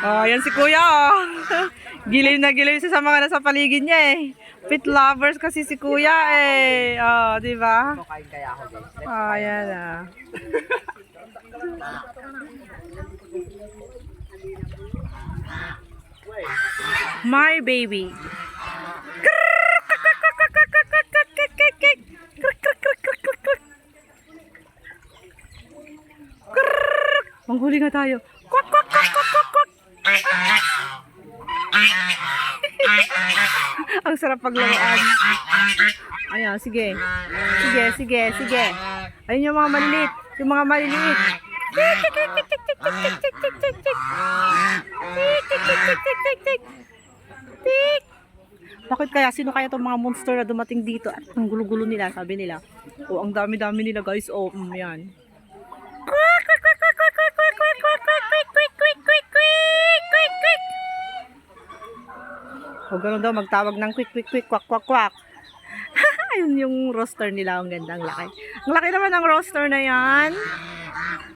Oh, yan si Kuya, oh. Giliw na giliw siya sa mga nasa paligid niya, eh. Pet lovers kasi si Kuya, eh. Oh, di ba? Kain kaya ako, guys. Oh, yan, ah. My baby. Manghuli nga tayo. Kwak, kwak, kwak, kwak, kwak, kwak. Ang sarap paglaruan. Ayan, sige. Sige, sige, sige. Ayun yung mga maliliit. Yung mga maliliit. Tik, tik, tik, tik, tik, tik, tik, tik, tik, tik, tik. Tik, tik, tik, tik, tik, tik, tik. Tik. Bakit kaya? Sino kaya itong mga monster na dumating dito? At ang gulo-gulo nila, sabi nila. Oh, ang dami-dami nila, guys. Oh, yan. O gano'n daw, magtawag ng quick, quick, quick, kwak, kwak, kwak. Ayun yung roster nila, ang ganda, ang laki. Ang laki naman ng roster na yan.